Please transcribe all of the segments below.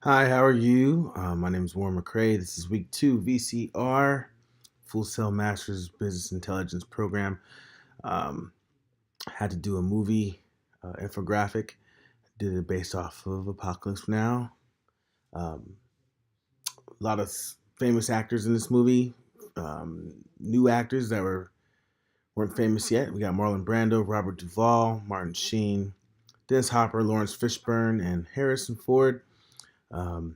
Hi, how are you? My name is Warren McCrae. This is week two VCR, Full Sail Masters Business Intelligence Program. Um, had to do a movie infographic. Did it based off of Apocalypse Now. Um, a lot of famous actors in this movie. New actors that weren't famous yet. We got Marlon Brando, Robert Duvall, Martin Sheen, Dennis Hopper, Lawrence Fishburne, and Harrison Ford. Um,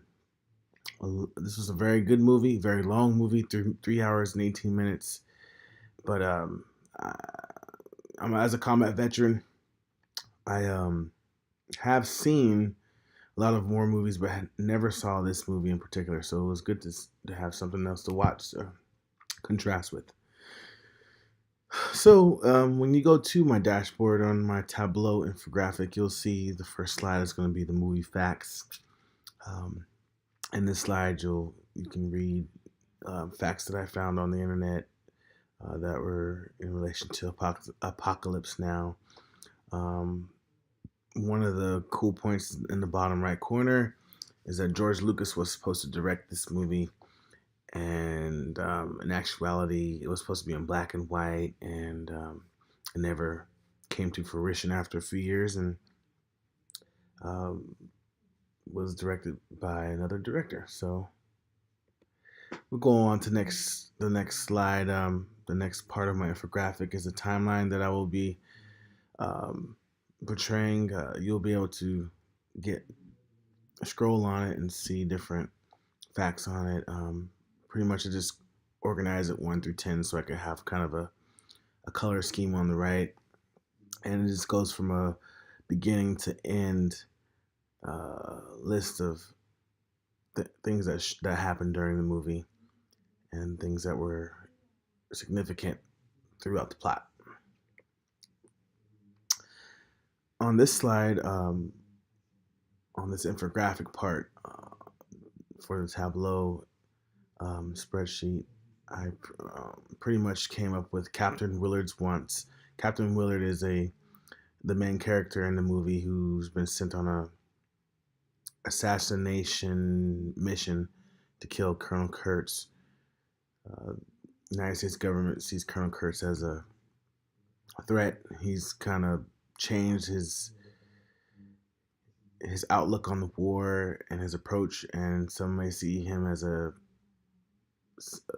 this was a very good movie, very long movie, 3 hours and 18 minutes. But I, as a combat veteran, I have seen a lot of more movies, but never saw this movie in particular. So it was good to have something else to watch to contrast with. So when you go to my dashboard on my Tableau infographic, you'll see the first slide is going to be the movie facts. Um, in this slide, you can read facts that I found on the internet that were in relation to Apocalypse Now. Um, One of the cool points in the bottom right corner is that George Lucas was supposed to direct this movie, and in actuality, it was supposed to be in black and white, and it never came to fruition after a few years, and um, was directed by another director. So we'll go on to the next slide. The next part of my infographic is a timeline that I will be um, portraying. You'll be able to get scroll on it and see different facts on it. Pretty much, I just organize it 1 through 10 so I can have kind of a color scheme on the right, and it just goes from a beginning to end list of things that happened during the movie and things that were significant throughout the plot. On this slide, on this infographic part for the Tableau spreadsheet, I pretty much came up with Captain Willard's wants. Captain Willard is the main character in the movie who's been sent on a assassination mission to kill Colonel Kurtz. Uh, the United States government sees Colonel Kurtz as a threat. He's kind of changed his outlook on the war and his approach, and some may see him as a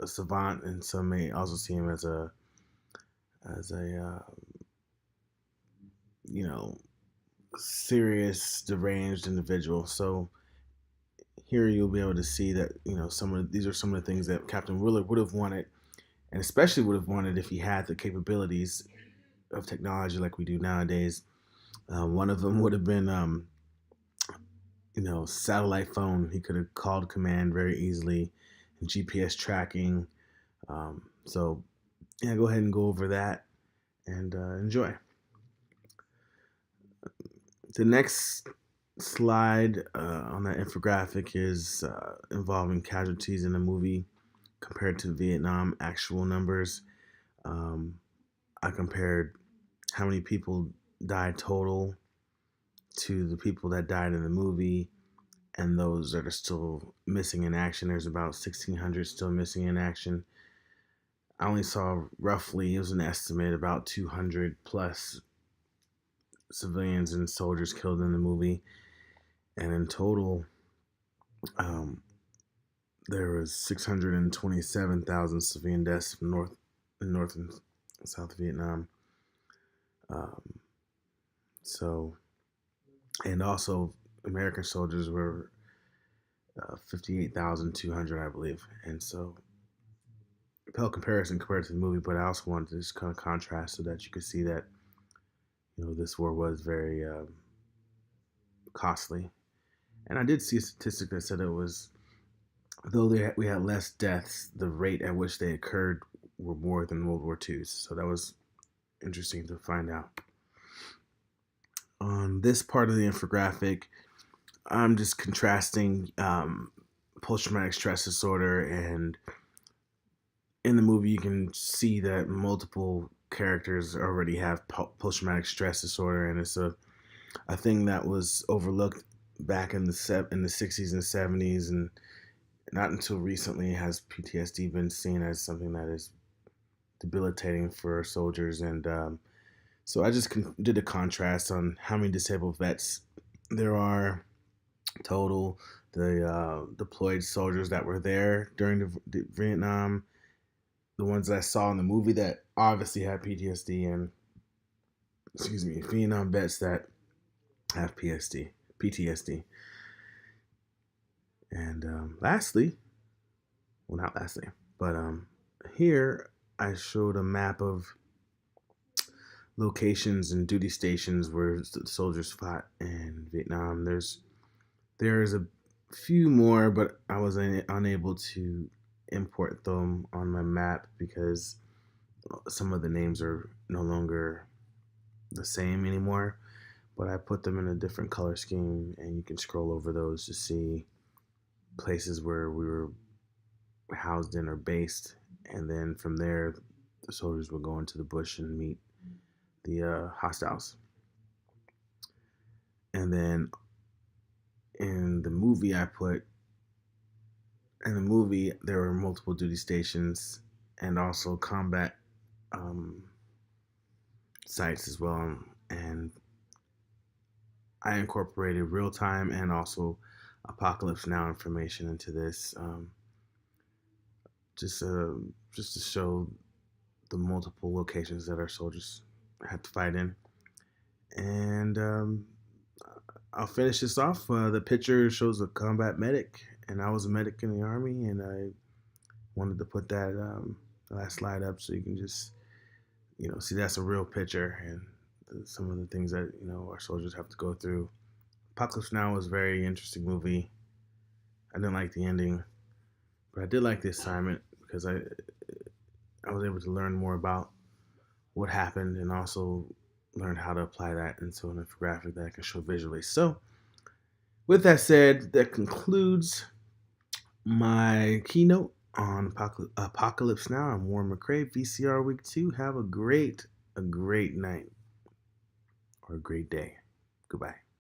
savant, and some may also see him as a you know serious deranged individual. So here you'll be able to see that these are some of the things that Captain Willard would have wanted, and especially would have wanted if he had the capabilities of technology like we do nowadays. One of them would have been satellite phone. He could have called command very easily, and GPS tracking. So yeah, go ahead and go over that and enjoy. The next slide on that infographic is involving casualties in the movie compared to Vietnam actual numbers. Um, I compared how many people died total to the people that died in the movie and those that are still missing in action. There's about 1,600 still missing in action. I only saw roughly, it was an estimate, about 200 plus civilians and soldiers killed in the movie. And in total, um, there was 627,000 civilian deaths from North and South Vietnam. Um, so, and also American soldiers were 58,200, I believe. And so, pale comparison compared to the movie, but I also wanted to just kind of contrast so that you could see that this war was very costly. And I did see a statistic that said it was, though we had less deaths, the rate at which they occurred were more than World War II's. So that was interesting to find out. On this part of the infographic, I'm just contrasting post-traumatic stress disorder, and in the movie you can see that multiple characters already have post-traumatic stress disorder, and it's a thing that was overlooked back in the 60s and 70s, and not until recently has PTSD been seen as something that is debilitating for soldiers. And so I just did a contrast on how many disabled vets there are total, the deployed soldiers that were there during the Vietnam, the ones that I saw in the movie that obviously had PTSD, and Vietnam vets that have PTSD. And lastly, well, not lastly, but here I showed a map of locations and duty stations where the soldiers fought in Vietnam. There's a few more, but I was unable to import them on my map because some of the names are no longer the same anymore. But I put them in a different color scheme, and you can scroll over those to see places where we were housed in or based. And then from there, the soldiers would go into the bush and meet the hostiles. And then in the movie, there were multiple duty stations and also combat sites as well. And I incorporated real time and also Apocalypse Now information into this, just to show the multiple locations that our soldiers had to fight in. And I'll finish this off. The picture shows a combat medic, and I was a medic in the Army, and I wanted to put that last slide up so you can just, see that's a real picture and some of the things that, our soldiers have to go through. Apocalypse Now was a very interesting movie. I didn't like the ending, but I did like the assignment because I was able to learn more about what happened and also learn how to apply that into an infographic that I can show visually. So, with that said, that concludes my keynote on Apocalypse Now. I'm Warren McCrae, VCR Week 2. Have a great night or a great day. Goodbye.